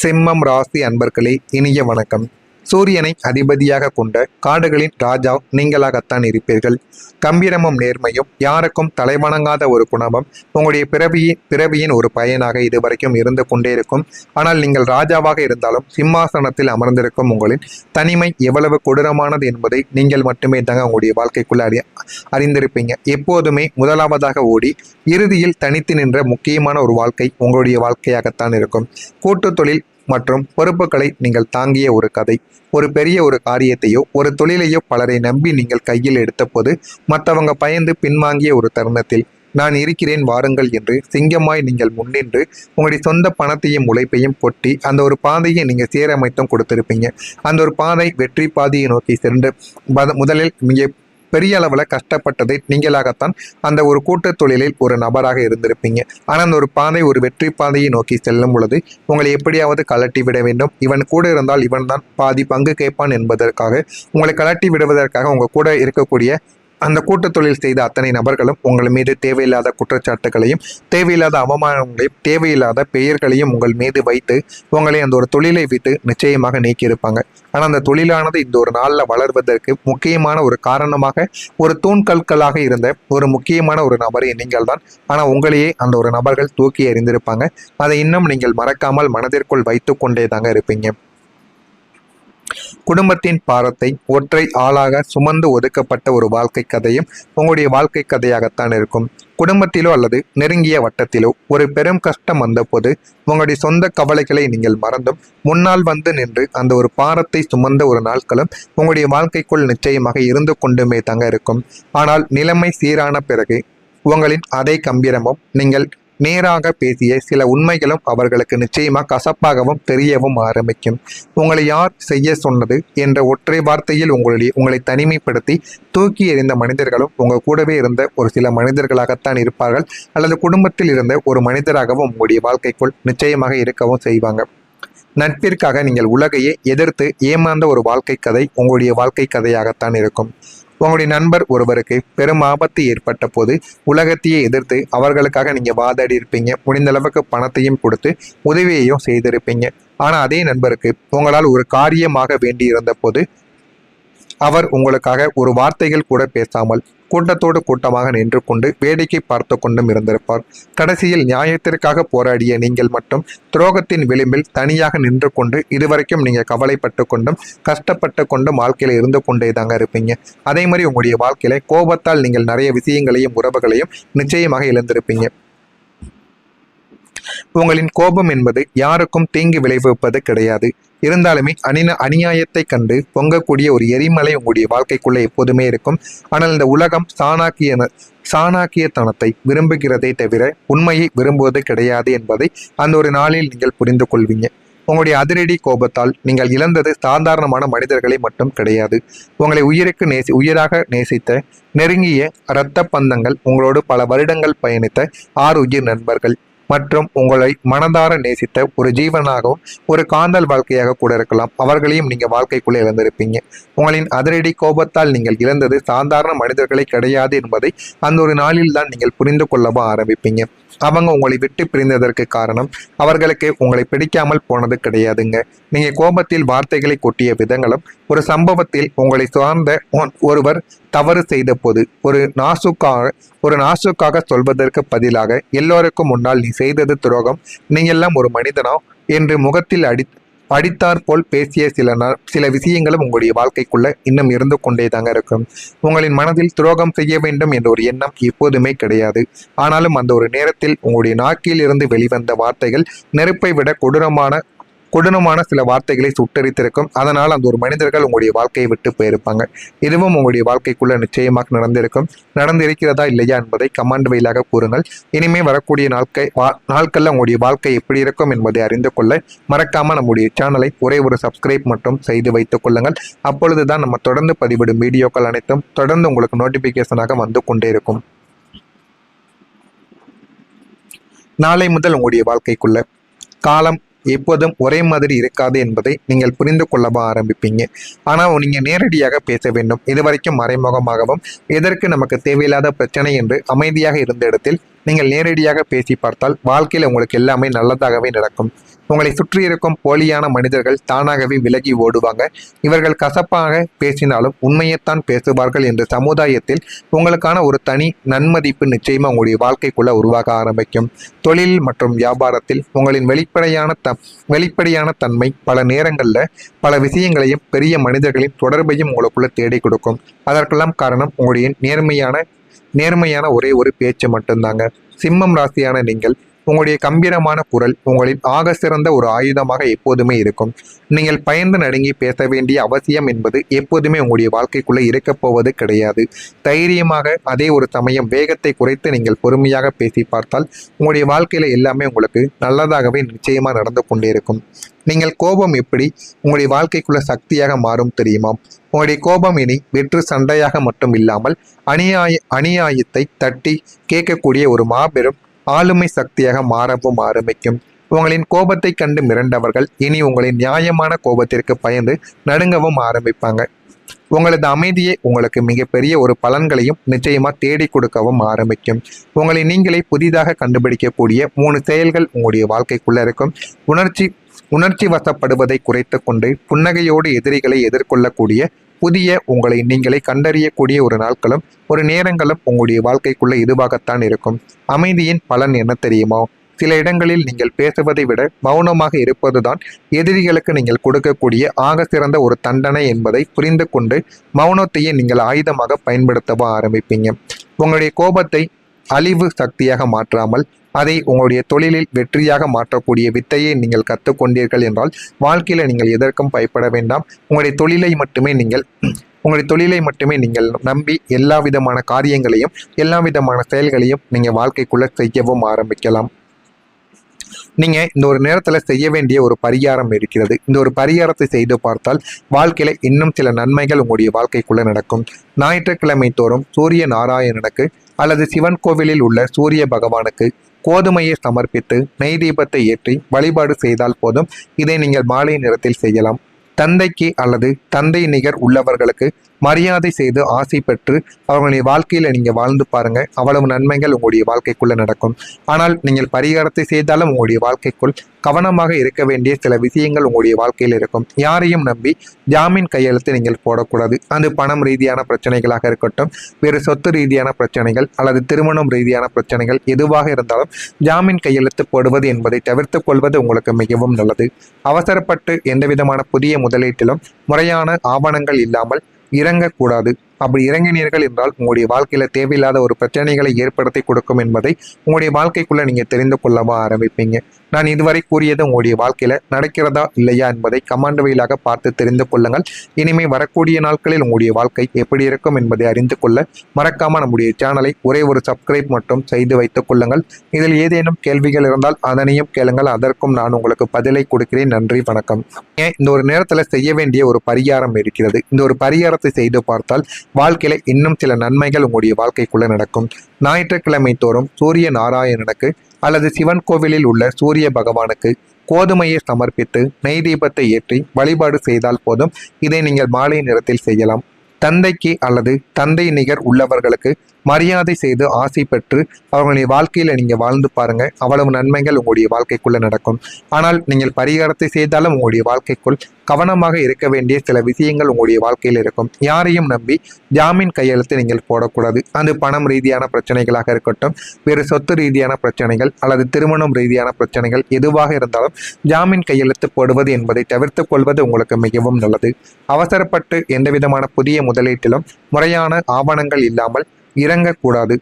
சிம்மம் ராசி அன்பர்களே, இனிய வணக்கம். சூரியனை அதிபதியாக கொண்ட காடுகளின் ராஜா நீங்களாகத்தான் இருப்பீர்கள். கம்பீரமும் நேர்மையும் யாருக்கும் தலைவணங்காத ஒரு குணமும் உங்களுடைய பிறவியின் ஒரு பயனாக இதுவரைக்கும் இருந்து கொண்டே இருக்கும். ஆனால் நீங்கள் ராஜாவாக இருந்தாலும் சிம்மாசனத்தில் அமர்ந்திருக்கும் உங்களின் தனிமை எவ்வளவு கொடூரமானது என்பதை நீங்கள் மட்டுமே தாங்க உங்களுடைய வாழ்க்கைக்குள்ள அறிந்திருப்பீங்க. எப்போதுமே முதலாவதாக ஓடி இறுதியில் தனித்து நின்ற முக்கியமான ஒரு வாழ்க்கை உங்களுடைய வாழ்க்கையாகத்தான் இருக்கும். கூட்டு தொழில் மற்றும் பொறுப்புகளை நீங்கள் தாங்கிய ஒரு கதை. ஒரு பெரிய ஒரு காரியத்தையோ ஒரு தொழிலையோ பலரை நம்பி நீங்கள் கையில் எடுத்தபோது மற்றவங்க பயந்து பின்வாங்கிய ஒரு தருணத்தில் நான் இருக்கிறேன் வாருங்கள் என்று சிங்கமாய் நீங்கள் முன்னின்று உங்களுடைய சொந்த பணத்தையும் உழைப்பையும் கொட்டி அந்த ஒரு பாதையை நீங்கள் சீரமைத்தும் கொடுத்திருப்பீங்க. அந்த ஒரு பாதை வெற்றி பாதையை நோக்கி சென்று முதலில் நீங்கள் பெரிய அளவில் கஷ்டப்பட்டதை நீங்களாகத்தான் அந்த ஒரு கூட்டு தொழிலில் ஒரு நபராக இருந்திருப்பீங்க. ஆனால் அந்த ஒரு பாதை ஒரு வெற்றி பாதையை நோக்கி செல்லும் பொழுது உங்களை எப்படியாவது கலட்டி விட வேண்டும், இவன் கூட இருந்தால் இவன் தான் பாதி பங்கு கேட்பான் என்பதற்காக உங்களை கலட்டி விடுவதற்காக உங்கள் கூட இருக்கக்கூடிய அந்த கூட்டு தொழில் செய்த அத்தனை நபர்களும் உங்கள் மீது தேவையில்லாத குற்றச்சாட்டுகளையும் தேவையில்லாத அவமானங்களையும் தேவையில்லாத பெயர்களையும் உங்கள் மீது வைத்து உங்களை அந்த ஒரு தொழிலை விட்டு நிச்சயமாக நீக்கியிருப்பாங்க. ஆனால் அந்த தொழிலானது இந்த ஒரு நாளில் வளர்வதற்கு முக்கியமான ஒரு காரணமாக ஒரு தூண்கற்களாக இருந்த ஒரு முக்கியமான ஒரு நபரை நீங்கள் தான். ஆனால் உங்களையே அந்த ஒரு நபர்கள் தூக்கி எறிந்திருப்பாங்க. அதை இன்னும் நீங்கள் மறக்காமல் மனதிற்குள் வைத்து கொண்டே தாங்க இருப்பீங்க. குடும்பத்தின் பாரத்தை ஒற்றை ஆளாக சுமந்து ஒதுக்கப்பட்ட ஒரு வாழ்க்கை கதையும் உங்களுடைய வாழ்க்கை கதையாகத்தான் இருக்கும். குடும்பத்திலோ அல்லது நெருங்கிய வட்டத்திலோ ஒரு பெரும் கஷ்டம் வந்தபோது உங்களுடைய சொந்த கவலைகளை நீங்கள் மறந்தும் முன்னால் வந்து நின்று அந்த ஒரு பாரத்தை சுமந்த ஒரு நாட்களும் உங்களுடைய வாழ்க்கைக்குள் நிச்சயமாக இருந்து கொண்டுமே தாங்க இருக்கும். ஆனால் நிலைமை சீரான பிறகு உங்களின் அதே கம்பீரமும் நீங்கள் நேராக பேசிய சில உண்மைகளும் அவர்களுக்கு நிச்சயமாக கசப்பாகவும் தெரியவும் ஆரம்பிக்கும். உங்களை யார் செய்ய சொன்னது என்ற ஒற்றை வார்த்தையில் உங்களை தனிமைப்படுத்தி தூக்கி எறிந்த மனிதர்களும் உங்கள் கூடவே இருந்த ஒரு சில மனிதர்களாகத்தான் இருப்பார்கள், அல்லது குடும்பத்தில் இருந்த ஒரு மனிதராகவும் உங்களுடைய வாழ்க்கைக்குள் நிச்சயமாக இருக்கவும் செய்வாங்க. நட்பிற்காக நீங்கள் உலகையே எதிர்த்து ஏமாந்த ஒரு வாழ்க்கை கதை உங்களுடைய வாழ்க்கை கதையாகத்தான் இருக்கும். உங்களுடைய நண்பர் ஒருவருக்கு பெரும் ஆபத்து ஏற்பட்ட போது உலகத்தையே எதிர்த்து அவர்களுக்காக நீங்கள் வாதாடி இருப்பீங்க. முடிந்த அளவுக்கு பணத்தையும் கொடுத்து உதவியையும் செய்திருப்பீங்க. ஆனால் அதே நண்பருக்கு உங்களால் ஒரு காரியமாக வேண்டி இருந்த போது அவர் உங்களுக்காக ஒரு வார்த்தைகள் கூட பேசாமல் கூட்டத்தோடு கூட்டமாக நின்று கொண்டு வேடிக்கை பார்த்து கொண்டும் இருந்திருப்பார். கடைசியில் நியாயத்திற்காக போராடிய நீங்கள் மட்டும் துரோகத்தின் விளிம்பில் தனியாக நின்று கொண்டு இதுவரைக்கும் நீங்கள் கவலைப்பட்டு கொண்டும் கஷ்டப்பட்டு கொண்டும் வாழ்க்கையில இருந்து கொண்டே தாங்க இருப்பீங்க. அதே மாதிரி உங்களுடைய வாழ்க்கையில கோபத்தால் நீங்கள் நிறைய விஷயங்களையும் உறவுகளையும் நிச்சயமாக இழந்திருப்பீங்க. உங்களின் கோபம் என்பது யாருக்கும் தீங்கு விளைவிப்பது கிடையாது. இருந்தாலுமே அநியாயத்தை கண்டு பொங்கக்கூடிய ஒரு எரிமலை உங்களுடைய வாழ்க்கைக்குள்ளே எப்போதுமே இருக்கும். ஆனால் இந்த உலகம் சாணாக்கியத்தனத்தை விரும்புகிறதே தவிர உண்மையை விரும்புவது கிடையாது என்பதை அந்த ஒரு நாளில் நீங்கள் புரிந்து கொள்வீங்க. உங்களுடைய அதிரடி கோபத்தால் நீங்கள் இழந்தது சாதாரணமான மனிதர்களை மட்டும் கிடையாது. உங்களை உயிராக நேசித்த நெருங்கிய இரத்த பந்தங்கள், உங்களோடு பல வருடங்கள் பயணித்த 6 உயிர் நண்பர்கள் மற்றும் உங்களை மனதார நேசித்த ஒரு ஜீவனாகவும் ஒரு காதல் வாழ்க்கையாக கூட இருக்கலாம், அவர்களையும் நீங்கள் வாழ்க்கைக்குள்ளே இழந்திருப்பீங்க. உங்களின் அதிரடி கோபத்தால் நீங்கள் இழந்தது சாதாரண மனிதர்களை கிடையாது என்பதை அந்த ஒரு நாளில் தான் நீங்கள் புரிந்து கொள்ளவும் ஆரம்பிப்பீங்க. அவங்க உங்களை விட்டு பிரிந்ததற்கு காரணம் அவர்களுக்கு உங்களை பிடிக்காமல் போனது கிடையாதுங்க. நீங்க கோபத்தில் வார்த்தைகளை கொட்டிய விதங்களும் ஒரு சம்பவத்தில் உங்களை சார்ந்த ஒருவர் தவறு செய்த போது ஒரு நாசுக்காக சொல்வதற்கு பதிலாக எல்லோருக்கும் முன்னால் நீ செய்தது துரோகம், நீங்கெல்லாம் ஒரு மனிதனா என்று முகத்தில் அடித்தார் போல் பேசிய சில விஷயங்களும் உங்களுடைய வாழ்க்கைக்குள்ள இன்னும் இருந்து கொண்டே தாங்க இருக்கும். உங்களின் மனதில் துரோகம் செய்ய வேண்டும் என்ற ஒரு எண்ணம் எப்போதுமே கிடையாது. ஆனாலும் அந்த ஒரு நேரத்தில் உங்களுடைய நாக்கில் இருந்து வெளிவந்த வார்த்தைகள் நெருப்பை விட கொடூரமான சில வார்த்தைகளை சுட்டரித்திருக்கும். அதனால் அந்த ஒரு மனிதர்கள் உங்களுடைய வாழ்க்கையை விட்டு போயிருப்பாங்க. இதுவும் உங்களுடைய வாழ்க்கைக்குள்ள நிச்சயமாக நடந்திருக்கிறதா இல்லையா என்பதை கமெண்ட் வழியாக கூறுங்கள். இனிமே வரக்கூடிய நாட்கள்ல உங்களுடைய வாழ்க்கை எப்படி இருக்கும் என்பதை அறிந்து கொள்ள மறக்காம நம்முடைய சேனலை ஒரே ஒரு சப்ஸ்கிரைப் மட்டும் செய்து வைத்துக் கொள்ளுங்கள். அப்பொழுதுதான் நம்ம தொடர்ந்து பதிவிடும் வீடியோக்கள் அனைத்தும் தொடர்ந்து உங்களுக்கு நோட்டிபிகேஷனாக வந்து கொண்டே இருக்கும். நாளை முதல் உங்களுடைய வாழ்க்கைக்குள்ள காலம் எப்போதும் ஒரே மாதிரி இருக்காது என்பதை நீங்கள் புரிந்து கொள்ளவா ஆரம்பிப்பீங்க. ஆனால் நீங்கள் நேரடியாக பேச வேண்டும். இதுவரைக்கும் மறைமுகமாகவும் எதற்கு நமக்கு தேவையில்லாத பிரச்சனை என்று அமைதியாக இருந்த இடத்தில் நீங்கள் நேரடியாக பேசி பார்த்தால் வாழ்க்கையில் உங்களுக்கு எல்லாமே நல்லதாகவே நடக்கும். உங்களை சுற்றி இருக்கும் போலியான மனிதர்கள் தானாகவே விலகி ஓடுவாங்க. இவர்கள் கசப்பாக பேசினாலும் உண்மையைத்தான் பேசுவார்கள் என்று சமுதாயத்தில் உங்களுக்கான ஒரு தனி நன்மதிப்பு நிச்சயமா உங்களுடைய வாழ்க்கைக்குள்ள உருவாக ஆரம்பிக்கும். தொழில் மற்றும் வியாபாரத்தில் உங்களின் வெளிப்படையான தன்மை பல நேரங்களில் பல விஷயங்களையும் பெரிய மனிதர்களின் தொடர்பையும் உங்களுக்குள்ள தேடி கொடுக்கும். அதற்கெல்லாம் காரணம் உங்களுடைய நேர்மையான ஒரே ஒரு பேச்சு மட்டும்தாங்க. சிம்மம் ராசியான நீங்கள் உங்களுடைய கம்பீரமான குரல் உங்களின் ஆக சிறந்த ஒரு ஆயுதமாக எப்போதுமே இருக்கும். நீங்கள் பயந்து நடுங்கி பேச வேண்டிய அவசியம் என்பது எப்போதுமே உங்களுடைய வாழ்க்கைக்குள்ளே இருக்கப் போவது கிடையாது. தைரியமாக அதே ஒரு சமயம் வேகத்தை குறைத்து நீங்கள் பொறுமையாக பேசி பார்த்தால் உங்களுடைய வாழ்க்கையில எல்லாமே உங்களுக்கு நல்லதாகவே நிச்சயமா நடந்து கொண்டே இருக்கும். நீங்கள் கோபம் எப்படி உங்களுடைய வாழ்க்கைக்குள்ள சக்தியாக மாறும் தெரியுமா? உங்களுடைய கோபம் இனி வெற்று சண்டையாக மட்டும் இல்லாமல் அநியாயத்தை தட்டி கேட்கக்கூடிய ஒரு மாபெரும் ஆளுமை சக்தியாக மாறவும் ஆரம்பிக்கும். உங்களின் கோபத்தை கண்டு மிரண்டவர்கள் இனி உங்களின் நியாயமான கோபத்திற்கு பயந்து நடுங்கவும் ஆரம்பிப்பாங்க. உங்களது அமைதியை உங்களுக்கு மிகப்பெரிய ஒரு பலன்களையும் நிச்சயமா தேடி கொடுக்கவும் ஆரம்பிக்கும். உங்களை நீங்களே புதிதாக கண்டுபிடிக்கக்கூடிய 3 செயல்கள் உங்களுடைய வாழ்க்கைக்குள்ள இருக்கும். உணர்ச்சி வசப்படுவதை குறைத்து கொண்டு புன்னகையோடு எதிரிகளை எதிர்கொள்ளக்கூடிய புதிய உங்களை நீங்களே கண்டறியக்கூடிய ஒரு நாட்களும் ஒரு நேரங்களும் உங்களுடைய வாழ்க்கைக்குள்ள இதுவாகத்தான் இருக்கும். அமைதியின் பலன் என்ன தெரியுமா? சில இடங்களில் நீங்கள் பேசுவதை விட மௌனமாக இருப்பதுதான் எதிரிகளுக்கு நீங்கள் கொடுக்கக்கூடிய ஆக சிறந்த ஒரு தண்டனை என்பதை புரிந்து கொண்டு மௌனத்தையே நீங்கள் ஆயுதமாக பயன்படுத்தவும் ஆரம்பிப்பீங்க. உங்களுடைய கோபத்தை அழிவு சக்தியாக மாற்றாமல் அதை உங்களுடைய தொழிலில் வெற்றியாக மாற்றக்கூடிய வித்தையை நீங்கள் கற்றுக்கொண்டீர்கள் என்றால் வாழ்க்கையில் நீங்கள் எதற்கும் பயப்பட வேண்டாம். உங்களுடைய தொழிலை மட்டுமே நீங்கள் நம்பி எல்லா விதமான காரியங்களையும் எல்லா விதமான செயல்களையும் நீங்கள் வாழ்க்கைக்குள்ள செய்யவும் ஆரம்பிக்கலாம். நீங்கள் இந்த ஒரு நேரத்தில் செய்ய வேண்டிய ஒரு பரிகாரம் இருக்கிறது. இந்த ஒரு பரிகாரத்தை செய்து பார்த்தால் வாழ்க்கையில் இன்னும் சில நன்மைகள் உங்களுடைய வாழ்க்கைக்குள்ளே நடக்கும். ஞாயிற்றுக்கிழமை தோறும் சூரிய நாராயணனுக்கு அல்லது சிவன் கோவிலில் உள்ள சூரிய பகவானுக்கு கோதுமையை சமர்ப்பித்து நெய் தீபத்தை ஏற்றி வழிபாடு செய்தால் போதும். இதை நீங்கள் மாலை நேரத்தில் செய்யலாம். தந்தைக்கு அல்லது தந்தை நிகர் உள்ளவர்களுக்கு மரியாதை செய்து ஆசை பெற்று அவர்களுடைய வாழ்க்கையில் நீங்கள் வாழ்ந்து பாருங்க. அவ்வளவு நன்மைகள் உங்களுடைய வாழ்க்கைக்குள்ள நடக்கும். ஆனால் நீங்கள் பரிகாரத்தை செய்தாலும் உங்களுடைய வாழ்க்கைக்குள் கவனமாக இருக்க வேண்டிய சில விஷயங்கள் உங்களுடைய வாழ்க்கையில் இருக்கும். யாரையும் நம்பி ஜாமீன் கையெழுத்து நீங்கள் போடக்கூடாது. அது பணம் ரீதியான பிரச்சனைகளாக இருக்கட்டும், வேறு சொத்து ரீதியான பிரச்சனைகள் அல்லது திருமணம் ரீதியான பிரச்சனைகள் எதுவாக இருந்தாலும் ஜாமீன் கையெழுத்து போடுவது என்பதை தவிர்த்து கொள்வது உங்களுக்கு மிகவும் நல்லது. அவசரப்பட்டு எந்த விதமான புதிய முதலீட்டிலும் முறையான ஆவணங்கள் இல்லாமல் இறங்கக்கூடாது. அப்படி இறங்கினீர்கள் என்றால் உங்களுடைய வாழ்க்கையில தேவையில்லாத ஒரு பிரச்சனைகளை ஏற்படுத்தி கொடுக்கும் என்பதை உங்களுடைய வாழ்க்கைக்குள்ள நீங்க தெரிந்து கொள்ளவா ஆரம்பிப்பீங்க. நான் இதுவரை கூறியது உங்களுடைய வாழ்க்கையில நடக்கிறதா இல்லையா என்பதை கமெண்ட் வழியாக பார்த்து தெரிந்து கொள்ளுங்கள். இனிமே வரக்கூடிய நாட்களில் உங்களுடைய வாழ்க்கை எப்படி இருக்கும் என்பதை அறிந்து கொள்ள மறக்காம நம்முடைய சேனலை ஒரே ஒரு சப்ஸ்கிரைப் மட்டும் செய்து வைத்துக் கொள்ளுங்கள். இதில் ஏதேனும் கேள்விகள் இருந்தால் அதனையும் கேளுங்கள். அதற்கும் நான் உங்களுக்கு பதிலை கொடுக்கிறேன். நன்றி, வணக்கம். இந்த ஒரு நேரத்தில் செய்ய வேண்டிய ஒரு பரிகாரம் இருக்கிறது. இந்த ஒரு பரிகாரத்தை செய்து பார்த்தால் வாழ்க்கையில இன்னும் சில நன்மைகள் உங்களுடைய வாழ்க்கைக்குள்ள நடக்கும். ஞாயிற்றுக்கிழமை தோறும் சூரிய நாராயணனுக்கு அல்லது சிவன் கோவிலில் உள்ள சூரிய பகவானுக்கு கோதுமையை சமர்ப்பித்து நெய் தீபத்தை ஏற்றி வழிபாடு செய்தால் போதும். இதை நீங்கள் மாலை நேரத்தில் செய்யலாம். தந்தைக்கு அல்லது தந்தை நிகர் உள்ளவர்களுக்கு மரியாதை செய்து ஆசை பெற்று அவர்களுடைய வாழ்க்கையில நீங்க வாழ்ந்து பாருங்க. அவ்வளவு நன்மைகள் உங்களுடைய வாழ்க்கைக்குள்ள நடக்கும். ஆனால் நீங்கள் பரிகாரத்தை செய்தாலும் உங்களுடைய வாழ்க்கைக்குள் கவனமாக இருக்க வேண்டிய சில விஷயங்கள் உங்களுடைய வாழ்க்கையில் இருக்கும். யாரையும் நம்பி ஜாமீன் கையெழுத்து நீங்கள் போடக்கூடாது. அது பணம் ரீதியான பிரச்சனைகளாக இருக்கட்டும், வேறு சொத்து ரீதியான பிரச்சனைகள் அல்லது திருமணம் ரீதியான பிரச்சனைகள் எதுவாக இருந்தாலும் ஜாமீன் கையெழுத்து போடுவது என்பதை தவிர்த்து கொள்வது உங்களுக்கு மிகவும் நல்லது. அவசரப்பட்டு எந்த விதமான புதிய முதலீட்டிலும் முறையான ஆவணங்கள் இல்லாமல் இறங்கக்கூடாது.